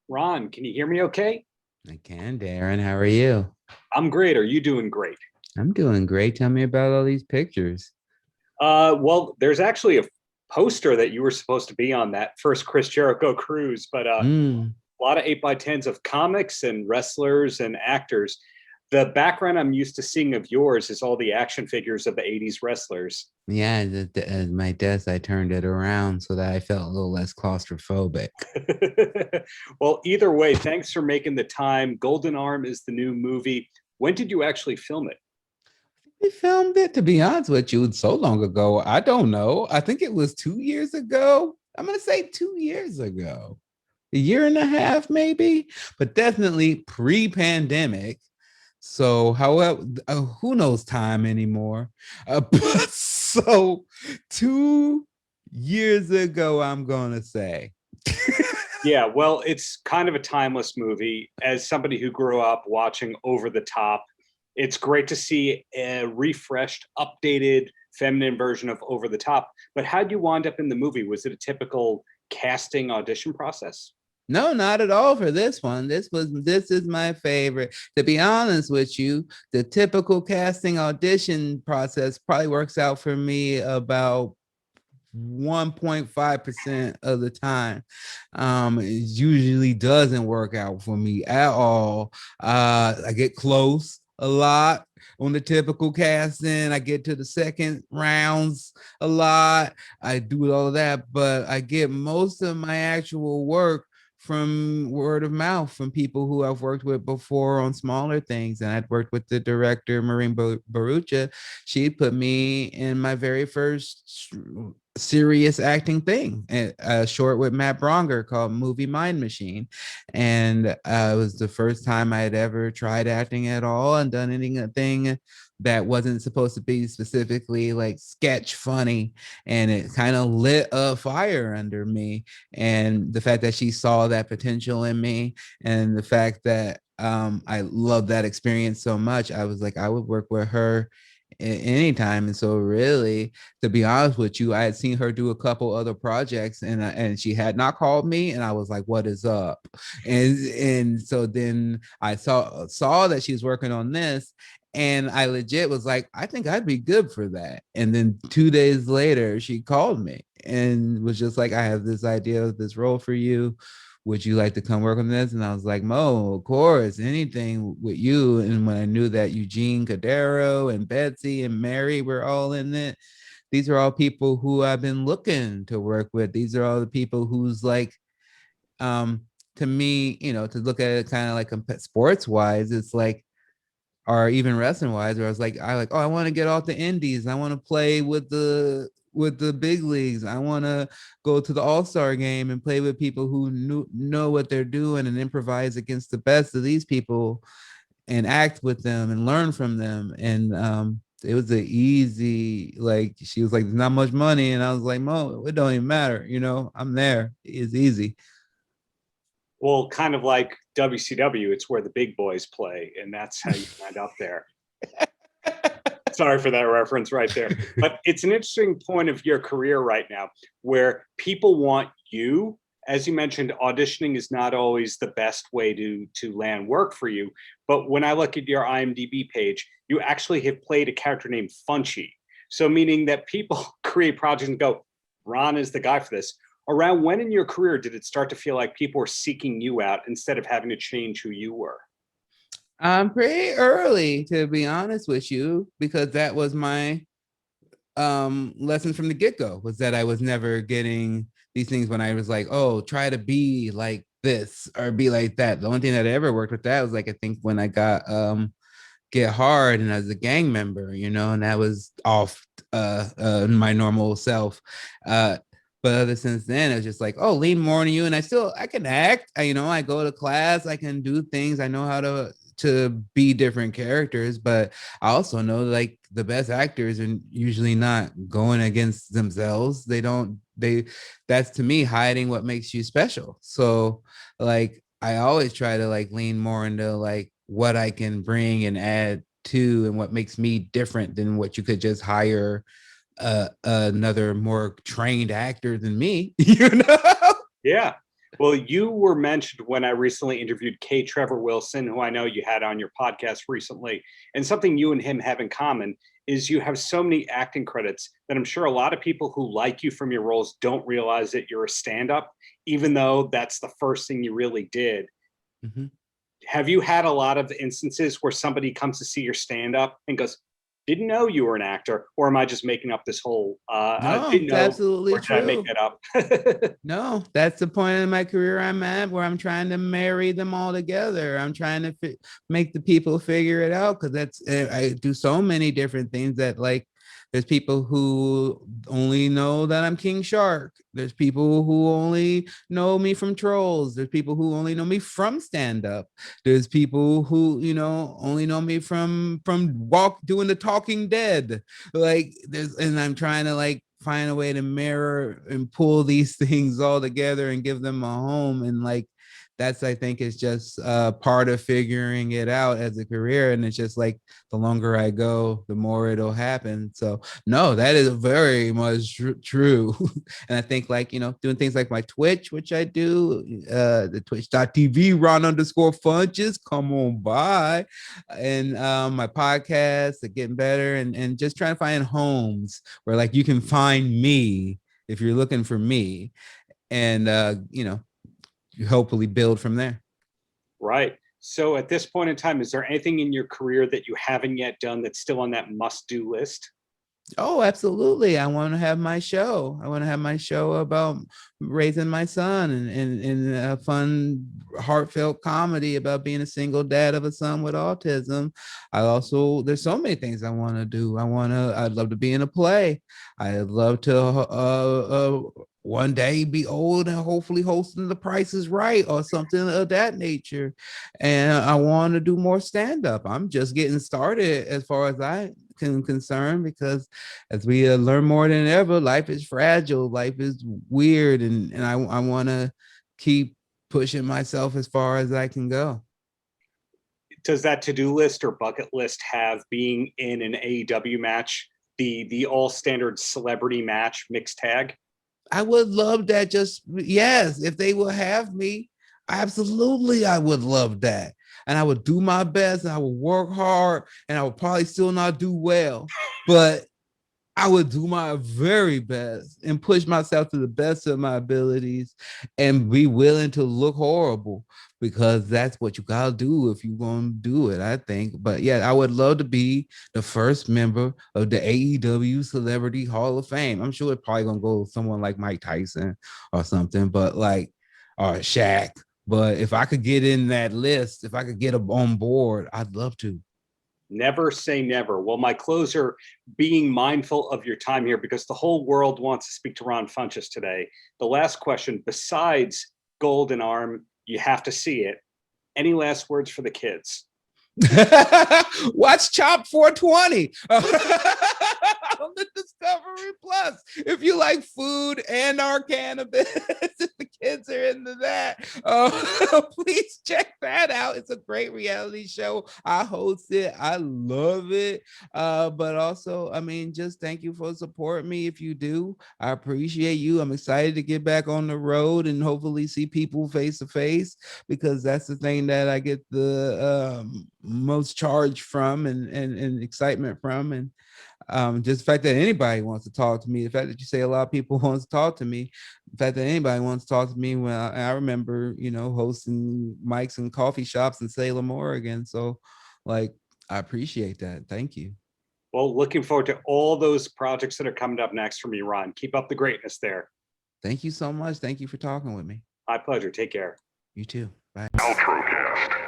Ron, can you hear me okay? I can, Darren. How are you? I'm great. Are you doing great? I'm doing great. Tell me about all these pictures. Well, there's actually a poster that you were supposed to be on that first Chris Jericho cruise, but Mm. a lot of 8x10s of comics and wrestlers and actors. The background I'm used to seeing of yours is all the action figures of the 80s wrestlers. Yeah, at my desk, I turned it around so that I felt a little less claustrophobic. Well, either way, thanks for making the time. Golden Arm is the new movie. When did you actually film it? We filmed it, to be honest with you, so long ago. I don't know. I think it was 2 years ago. I'm going to say 2 years ago, a year and a half, maybe, but definitely pre-pandemic. So, however, who knows time anymore? But so 2 years ago, I'm gonna say. Yeah, well, it's kind of a timeless movie. As somebody who grew up watching Over the Top, it's great to see a refreshed, updated, feminine version of Over the Top. But how'd you wind up in the movie? Was it a typical casting audition process? No, not at all for this one. This is my favorite. To be honest with you, the typical casting audition process probably works out for me about 1.5% of the time. It usually doesn't work out for me at all. I get close a lot on the typical casting. I get to the second rounds a lot. I do all of that, but I get most of my actual work from word of mouth from people who I've worked with before on smaller things. And I'd worked with the director, Maureen Barucha. She put me in my very first serious acting thing, a short with Matt Bronger called Movie Mind Machine. And it was the first time I had ever tried acting at all and done anything that wasn't supposed to be specifically like sketch funny. And it kind of lit a fire under me. And the fact that she saw that potential in me and the fact that I love that experience so much, I was like, I would work with her anytime. And so really, to be honest with you, I had seen her do a couple other projects, and she had not called me, and I was like, what is up? And so then I saw that she was working on this, and I legit was like, I think I'd be good for that. And then 2 days later, she called me and was just like, I have this idea of this role for you. Would you like to come work on this? And I was like, Mo, of course, anything with you. And when I knew that Eugene Cadero and Betsy and Mary were all in it, these are all people who I've been looking to work with. These are all the people who's like, um, to me, to look at it kind of like sports wise, it's like, or even wrestling wise, where I was like, oh, I want to get off the indies. I want to play with the big leagues. I want to go to the All-Star game and play with people who know what they're doing and improvise against the best of these people and act with them and learn from them. And it was an easy, like, she was like, there's not much money. And I was like, Mo, it don't even matter. I'm there. It's easy. Well, kind of like WCW, it's where the big boys play, and that's how you end up there. Sorry for that reference right there. But it's an interesting point of your career right now where people want you. As you mentioned, auditioning is not always the best way to land work for you. But when I look at your IMDb page, you actually have played a character named Funchy. So meaning that people create projects and go, Ron is the guy for this. Around when in your career did it start to feel like people were seeking you out instead of having to change who you were? Pretty early, to be honest with you, because that was my lesson from the get-go, was that I was never getting these things when I was like, oh, try to be like this or be like that. The only thing that ever worked with that was like, I think when I got Get Hard and as a gang member, and that was off my normal self. But other since then, it's just like, oh, lean more on you. And I can act. I go to class, I can do things. I know how to be different characters, but I also know like the best actors are usually not going against themselves. They that's to me hiding what makes you special. So like I always try to like lean more into like what I can bring and add to and what makes me different than what you could just hire another more trained actor than me, you know? Yeah. Well, you were mentioned when I recently interviewed K. Trevor Wilson, who I know you had on your podcast recently. And something you and him have in common is you have so many acting credits that I'm sure a lot of people who like you from your roles don't realize that you're a stand-up, even though that's the first thing you really did. Mm-hmm. Have you had a lot of instances where somebody comes to see your stand-up and goes, didn't know you were an actor, or am I just making up this whole, No, didn't it's know, absolutely or did I make true. that up? No, that's the point in my career I'm at, where I'm trying to marry them all together. I'm trying to make the people figure it out, because I do so many different things that, like, there's people who only know that I'm King Shark. There's people who only know me from Trolls. There's people who only know me from stand up. There's people who, only know me from doing the Talking Dead. Like, and I'm trying to, like, find a way to mirror and pull these things all together and give them a home. And, like, that's, I think, is just part of figuring it out as a career. And it's just like, the longer I go, the more it'll happen. So no, that is very much true. And I think, like, doing things like my Twitch, which I do, the twitch.tv Ron _Funches, come on by, and my podcast, getting better, and just trying to find homes where, like, you can find me if you're looking for me, and hopefully build from there. Right. So at this point in time, is there anything in your career that you haven't yet done that's still on that must-do list? Oh, absolutely. I want to have my show. I want to have my show about raising my son, and a fun, heartfelt comedy about being a single dad of a son with autism. There's so many things I want to do. I'd love to be in a play. I'd love to one day be old and hopefully hosting The Price is Right or something of that nature. And I want to do more stand-up. I'm just getting started as far as I can concern, because as we learn more than ever, life is fragile, life is weird, and I want to keep pushing myself as far as I can go. Does that to-do list or bucket list have being in an AEW match, the all standard celebrity match mixed tag? I would love that. Yes, if they will have me, absolutely, I would love that. And I would do my best, and I would work hard, and I would probably still not do well, but I would do my very best and push myself to the best of my abilities and be willing to look horrible, because that's what you gotta do if you're gonna do it, I think. But yeah, I would love to be the first member of the AEW Celebrity Hall of Fame. I'm sure it's probably gonna go with someone like Mike Tyson or something, but or Shaq. But if I could get in that list, if I could get on board, I'd love to. Never say never. Well, my closer, being mindful of your time here, because the whole world wants to speak to Ron Funches today. The last question, besides Golden Arm, you have to see it. Any last words for the kids? Watch Chop 420 on the Discovery Plus. If you like food and our cannabis, if the kids are into that, please check that out. It's a great reality show. I host it. I love it. But also, I mean, just thank you for supporting me. If you do, I appreciate you. I'm excited to get back on the road and hopefully see people face to face, because that's the thing that I get the most charge from and excitement from. And just the fact that anybody wants to talk to me, the fact that you say a lot of people wants to talk to me, the fact that anybody wants to talk to me. When I remember, hosting mics and coffee shops in Salem, Oregon. So, like, I appreciate that. Thank you. Well, looking forward to all those projects that are coming up next from you, Ron. Keep up the greatness there. Thank you so much. Thank you for talking with me. My pleasure. Take care. You too. Bye. Paltrocast.